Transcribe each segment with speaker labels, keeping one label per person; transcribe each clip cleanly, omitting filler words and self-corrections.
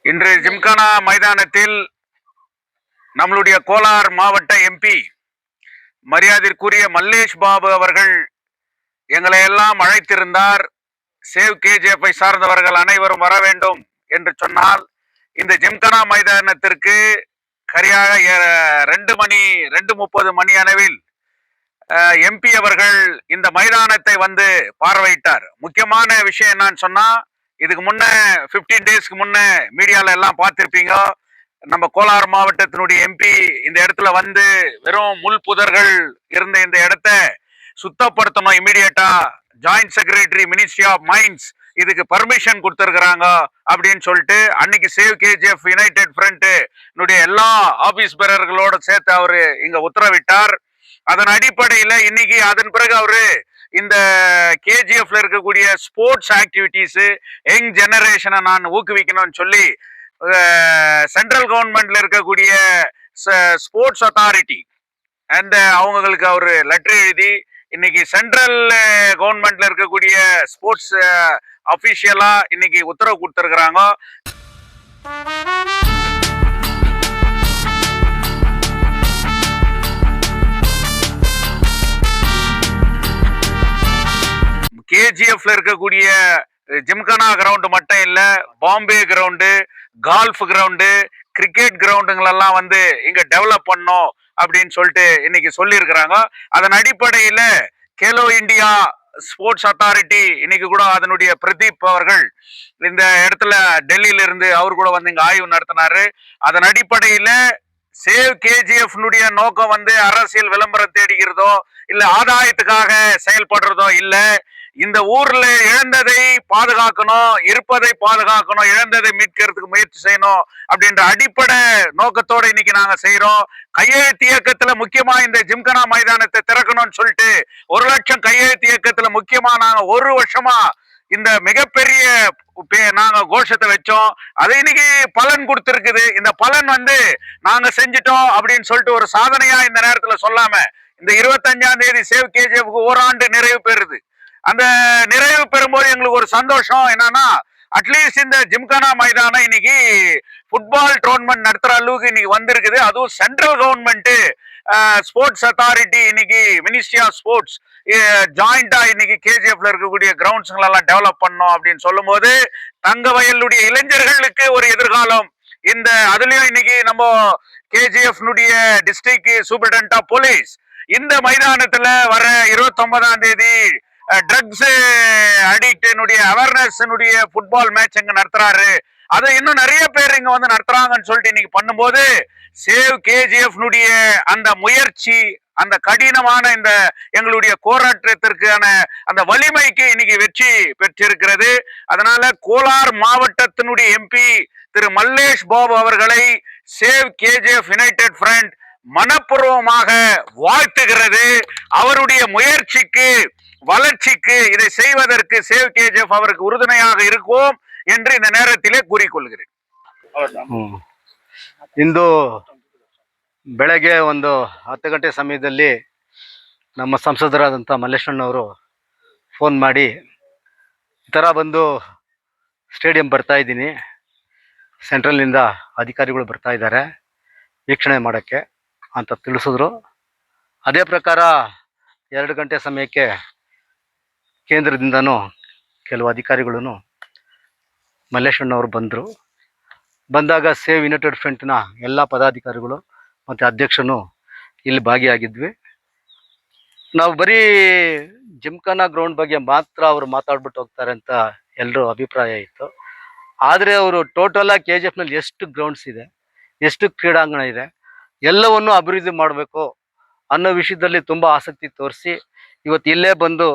Speaker 1: இன்று ஜிம்கானா மைதானத்தில் நம்மளுடைய கோலார் மாவட்ட எம்பி மரியாதைக்குரிய மல்லேஷ் பாபு அவர்கள் எங்களை எல்லாம் அழைத்திருந்தார். சேவ் கேஜிஎஃப்ஐ சார்ந்தவர்கள் அனைவரும் வர வேண்டும் என்று சொன்னால் இந்த ஜிம்கானா மைதானத்திற்கு சரியாக 2:30 மணி அளவில் எம்பி அவர்கள் இந்த மைதானத்தை வந்து பார்வையிட்டார். முக்கியமான விஷயம் என்னன்னு சொன்னா, இதுக்கு முன்ன 15 டேஸ்க்கு முன்ன மீடியால எல்லாம் பார்த்திருப்பீங்க. நம்ம கோலார் மாவட்டத்தினுடைய எம்பி இந்த இடத்துல வந்து வெறும் முள் புதர்கள் இருந்த இந்த இடத்த சுத்தப்படுத்தணும் இமீடியட்டா, joint secretary ministry of mines இதுக்கு பர்மிஷன் கொடுத்திருக்கிறாங்க அப்படின்னு சொல்லிட்டு அன்னைக்கு சேவ் கேஜிஎஃப் யுனைடெட் ஃப்ரண்ட் எல்லா ஆபீஸ் பேரர்களோட சேர்த்து அவரு இங்க உத்தரவிட்டார். அதன் அடிப்படையில் இன்னைக்கு அதன் பிறகு அவரு இந்த கேஜிஎஃப்ல இருக்கக்கூடிய ஸ்போர்ட்ஸ் ஆக்டிவிட்டிஸ் யங் ஜெனரேஷனை நான் ஊக்குவிக்கணும்னு சொல்லி சென்ட்ரல் கவர்மெண்ட்ல இருக்கக்கூடிய ஸ்போர்ட்ஸ் அத்தாரிட்டி அண்ட் அவங்களுக்கு அவரு லெட்டர் எழுதி இன்னைக்கு சென்ட்ரல் கவர்மெண்ட்ல இருக்கக்கூடிய ஸ்போர்ட்ஸ் அபிஷியலா இன்னைக்கு உத்தரவு கொடுத்திருக்கிறாங்க. கேஜிஎஃப்ல இருக்கக்கூடிய ஜிம்கானா கிரவுண்டு மட்டும் இல்ல, Bombay ground, golf ground, cricket கிரவுண்டுங்களெல்லாம் வந்து இங்க டெவலப் பண்ணும் அப்படின்னு சொல்லிட்டு இன்னைக்கு சொல்லி இருக்கிறாங்க. அதன் அடிப்படையில கேலோ இந்தியா ஸ்போர்ட்ஸ் அத்தாரிட்டி இன்னைக்கு கூட அதனுடைய பிரதீப் அவர்கள் இந்த இடத்துல டெல்லியில இருந்து அவர் கூட வந்து இங்க ஆய்வு நடத்தினாரு. அதன் அடிப்படையில சேவ் கேஜிஎஃப் நோக்கம் வந்து அரசியல் விளம்பரம் தேடிக்கிறதோ இல்ல ஆதாயத்துக்காக செயல்படுறதோ இல்ல. இந்த ஊர்ல இழந்ததை பாதுகாக்கணும், இருப்பதை பாதுகாக்கணும், இழந்ததை மீட்கிறதுக்கு முயற்சி செய்யணும் அப்படின்ற அடிப்படை நோக்கத்தோட இன்னைக்கு நாங்க செய்யறோம். கையெழுத்து இயக்கத்துல முக்கியமா இந்த ஜிம்கானா மைதானத்தை திறக்கணும்னு சொல்லிட்டு 1,00,000 கையெழுத்து இயக்கத்துல முக்கியமா நாங்க 1 வருஷமா இந்த மிகப்பெரிய நாங்க கோஷத்தை வச்சோம். அது இன்னைக்கு பலன் கொடுத்திருக்குது. இந்த பலன் வந்து நாங்க செஞ்சிட்டோம் அப்படின்னு சொல்லிட்டு ஒரு சாதனையா இந்த நேரத்துல சொல்லாம, இந்த 25ஆம் தேதி சேவ் கேஜிஎஃப்க்கு ஓராண்டு நிறைவு பெறுது. அந்த நிறைவு பெறும்போது எங்களுக்கு ஒரு சந்தோஷம் என்னன்னா, அட்லீஸ்ட் இந்த ஜிம்கானா மைதானம் இன்னைக்கு ஃபுட்பால் டோர்னமெண்ட் நடத்துற அளவுக்கு இன்னைக்கு வந்திருக்குது. அதுவும் சென்ட்ரல் கவர்மெண்ட் ஸ்போர்ட்ஸ் அத்தாரிட்டி இன்னைக்கு மினிஸ்ட்ரி ஆஃப் ஸ்போர்ட்ஸ் ஜாயிண்டா இன்னைக்கு கேஜிஎஃப்ல இருக்கக்கூடிய கிரவுண்ட்ஸ்களெல்லாம் டெவலப் பண்ணோம் அப்படின்னு சொல்லும் போது தங்கவயலுடைய இளைஞர்களுக்கு ஒரு எதிர்காலம். இந்த அதுலயும் இன்னைக்கு நம்ம KGF district superintendent of police இந்த மைதானத்துல வர 29ஆம் தேதி drugs addict awareness football match இங்க நடத்துறாரு. அதை இன்னும் நிறைய பேர் இங்க வந்து நடத்துறாங்கன்னு சொல்லிட்டு இன்னைக்கு பண்ணும்போது சேவ் கேஜிஎஃப் அந்த முயற்சி, அந்த கடினமான இந்த எங்களுடைய போராட்டத்திற்கான அந்த வலிமைக்கு இன்னைக்கு வெற்றி பெற்றிருக்கிறது. அதனால கோலார் மாவட்டத்தினுடைய எம்பி திரு மல்லேஷ் பாபு அவர்களை சேவ் கேஜிஎஃப் யுனைடெட் ஃப்ரண்ட் மனப்பூர்வமாக வாழ்த்துகிறது. அவருடைய முயற்சிக்கு, வளர்ச்சிக்கு, இதை செய்வதற்கு சேவ் கேஜிஎஃப் அவருக்கு உறுதுணையாக இருக்கும் என்று இந்த நேரத்திலே கூறிக்கொள்கிறேன்.
Speaker 2: ಇಂದು ಬೆಳಗ್ಗೆ 10 ಗಂಟೆ ಸಮಯದಲ್ಲಿ ನಮ್ಮ ಸಂಸದರಾದಂಥ ಮಲ್ಲೇಶಣ್ಣವರು ಫೋನ್ ಮಾಡಿ ಈ ಥರ ಬಂದು ಸ್ಟೇಡಿಯಂ ಬರ್ತಾ ಇದ್ದೀನಿ, ಸೆಂಟ್ರಲ್ನಿಂದ ಅಧಿಕಾರಿಗಳು ಬರ್ತಾ ಇದ್ದಾರೆ ವೀಕ್ಷಣೆ ಮಾಡೋಕ್ಕೆ ಅಂತ ತಿಳಿಸಿದ್ರು. ಅದೇ ಪ್ರಕಾರ 2 ಗಂಟೆ ಸಮಯಕ್ಕೆ ಕೇಂದ್ರದಿಂದನೂ ಕೆಲವು ಅಧಿಕಾರಿಗಳು ಮಲ್ಲೇಶಣ್ಣವರು ಬಂದರು. ಬಂದಾಗ ಸೇವ್ ಯುನೈಟೆಡ್ ಫ್ರಂಟ್ನ ಎಲ್ಲ ಪದಾಧಿಕಾರಿಗಳು ಮತ್ತು ಅಧ್ಯಕ್ಷನು ಇಲ್ಲಿ ಭಾಗಿಯಾಗಿದ್ವಿ. ನಾವು ಬರೀ ಜಿಮ್ಖಾನಾ ಗ್ರೌಂಡ್ ಬಗ್ಗೆ ಮಾತ್ರ ಅವರು ಮಾತಾಡ್ಬಿಟ್ಟು ಹೋಗ್ತಾರೆ ಅಂತ ಎಲ್ಲರೂ ಅಭಿಪ್ರಾಯ ಇತ್ತು. ಆದರೆ ಅವರು ಟೋಟಲಾಗಿ KGFನಲ್ಲಿ ಎಷ್ಟು ಗ್ರೌಂಡ್ಸ್ ಇದೆ, ಎಷ್ಟು ಕ್ರೀಡಾಂಗಣ ಇದೆ, ಎಲ್ಲವನ್ನು ಅಭಿವೃದ್ಧಿ ಮಾಡಬೇಕು ಅನ್ನೋ ವಿಷಯದಲ್ಲಿ ತುಂಬ ಆಸಕ್ತಿ ತೋರಿಸಿ ಇವತ್ತು ಇಲ್ಲೇ ಬಂದು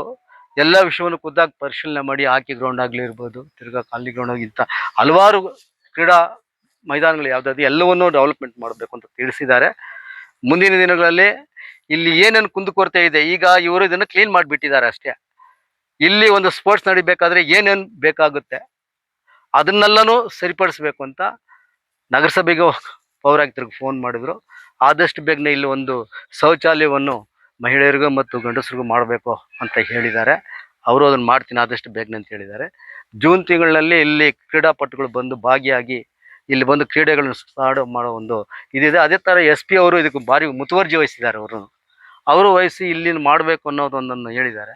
Speaker 2: ಎಲ್ಲ ವಿಷಯವನ್ನು ಖುದ್ದಾಗಿ ಪರಿಶೀಲನೆ ಮಾಡಿ ಹಾಕಿ ಗ್ರೌಂಡ್ ಆಗಲಿ ಇರ್ಬೋದು, ತಿರ್ಗಾ ಖಾಲಿ ಗ್ರೌಂಡ್ ಆಗಿಂತ ಹಲವಾರು ಕ್ರೀಡಾ ಮೈದಾನಗಳು ಯಾವುದಾದ್ರು ಎಲ್ಲವನ್ನೂ ಡೆವಲಪ್ಮೆಂಟ್ ಮಾಡಬೇಕು ಅಂತ ತಿಳಿಸಿದ್ದಾರೆ. ಮುಂದಿನ ದಿನಗಳಲ್ಲಿ ಇಲ್ಲಿ ಏನೇನು ಕುಂದುಕೊರತೆ ಇದೆ, ಈಗ ಇವರು ಇದನ್ನು ಕ್ಲೀನ್ ಮಾಡಿಬಿಟ್ಟಿದ್ದಾರೆ ಅಷ್ಟೇ. ಇಲ್ಲಿ ಒಂದು ಸ್ಪೋರ್ಟ್ಸ್ ನಡಿಬೇಕಾದ್ರೆ ಏನೇನು ಬೇಕಾಗುತ್ತೆ ಅದನ್ನೆಲ್ಲನೂ ಸರಿಪಡಿಸ್ಬೇಕು ಅಂತ ನಗರಸಭೆಗೆ ಪೌರಾಯುಕ್ತರಿಗೆ ಫೋನ್ ಮಾಡಿದ್ರು. ಆದಷ್ಟು ಬೇಗನೆ ಇಲ್ಲಿ ಒಂದು ಶೌಚಾಲಯವನ್ನು ಮಹಿಳೆಯರಿಗೂ ಮತ್ತು ಗಂಡಸರಿಗೂ ಮಾಡಬೇಕು ಅಂತ ಹೇಳಿದ್ದಾರೆ. ಅವರು ಅದನ್ನು ಮಾಡ್ತೀನಿ ಆದಷ್ಟು ಬೇಗನೆ ಅಂತ ಹೇಳಿದ್ದಾರೆ. ಜೂನ್ ತಿಂಗಳಿನಲ್ಲಿ ಇಲ್ಲಿ ಕ್ರೀಡಾಪಟುಗಳು ಬಂದು ಭಾಗಿಯಾಗಿ ಇಲ್ಲಿ ಬಂದು ಕ್ರೀಡೆಗಳನ್ನು ಸ್ಟಾರ್ಟ್ ಮಾಡೋ ಒಂದು ಇದಿದೆ. ಅದೇ ಥರ ಎಸ್ ಪಿ ಅವರು ಇದಕ್ಕೆ ಭಾರಿ ಮುತುವರ್ಜಿ ವಹಿಸಿದ್ದಾರೆ. ಅವರು ವಹಿಸಿ ಇಲ್ಲಿನ ಮಾಡಬೇಕು ಅನ್ನೋದೊಂದನ್ನು ಹೇಳಿದ್ದಾರೆ.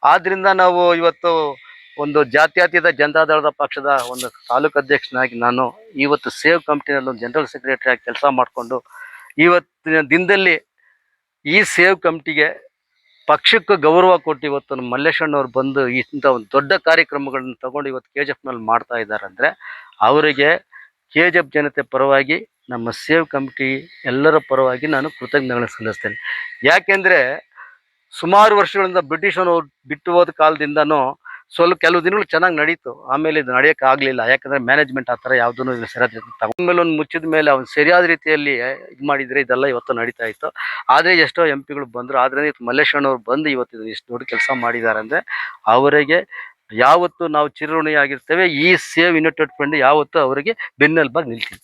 Speaker 2: ಆದ್ದರಿಂದ ನಾವು ಇವತ್ತು ಒಂದು ಜಾತ್ಯತೀತ ಜನತಾದಳದ ಪಕ್ಷದ ಒಂದು ತಾಲೂಕು ಅಧ್ಯಕ್ಷನಾಗಿ ನಾನು ಇವತ್ತು ಸೇವ್ ಕಮಿಟಿನಲ್ಲಿ ಒಂದು ಜನರಲ್ ಸೆಕ್ರೆಟರಿ ಆಗಿ ಕೆಲಸ ಮಾಡಿಕೊಂಡು ಇವತ್ತಿನ ದಿನದಲ್ಲಿ ಈ ಸೇವ್ ಕಮಿಟಿಗೆ ಪಕ್ಷಕ್ಕೆ ಗೌರವ ಕೊಟ್ಟು ಇವತ್ತು ನಮ್ಮ ಮಲ್ಲೇಶಣ್ಣವ್ರು ಬಂದು ಇಂಥ ಒಂದು ದೊಡ್ಡ ಕಾರ್ಯಕ್ರಮಗಳನ್ನು ತಗೊಂಡು ಇವತ್ತು KGFನಲ್ಲಿ ಮಾಡ್ತಾ ಇದ್ದಾರೆ ಅಂದರೆ ಅವರಿಗೆ KGF ಜನತೆ ಪರವಾಗಿ ನಮ್ಮ ಸೇವ್ ಕಮಿಟಿ ಎಲ್ಲರ ಪರವಾಗಿ ನಾನು ಕೃತಜ್ಞತೆಗಳನ್ನು ಸಲ್ಲಿಸ್ತೇನೆ. ಯಾಕೆಂದರೆ ಸುಮಾರು ವರ್ಷಗಳಿಂದ ಬ್ರಿಟಿಷರು ಬಿಟ್ಟು ಹೋದ ಕಾಲದಿಂದನೂ ಕೆಲವು ದಿನಗಳು ಚೆನ್ನಾಗಿ ನಡೀತು. ಆಮೇಲೆ ಇದು ನಡೆಯೋಕೆ ಆಗಲಿಲ್ಲ. ಯಾಕಂದರೆ ಮ್ಯಾನೇಜ್ಮೆಂಟ್ ಆ ಥರ ಯಾವುದೂ ಸರಿಯಾದ ತಗೊಂಡ್ಮೇಲೆ ಒಂದು ಮುಚ್ಚಿದ ಮೇಲೆ ಅವ್ನು ಸರಿಯಾದ ರೀತಿಯಲ್ಲಿ ಇದು ಮಾಡಿದರೆ ಇದೆಲ್ಲ ಇವತ್ತು ನಡೀತಾ ಇತ್ತು. ಆದರೆ ಎಷ್ಟೋ MP ಗಳು ಬಂದರು. ಆದರೆ ಇವತ್ತು ಮಲ್ಲೇಶಣ್ಣವ್ರು ಬಂದು ಇವತ್ತು ಇಷ್ಟು ದೊಡ್ಡ ಕೆಲಸ ಮಾಡಿದ್ದಾರೆ ಅಂದರೆ ಅವರಿಗೆ ಯಾವತ್ತು ನಾವು ಚಿರಋಣಿಯಾಗಿರ್ತೇವೆ. ಈ ಸೇವ್ ಯುನೈಟೆಡ್ ಫ್ರಂಟ್ ಯಾವತ್ತು ಅವರಿಗೆ ಬೆನ್ನೆಲುಬಾಗಿ ನಿಲ್ತೀವಿ.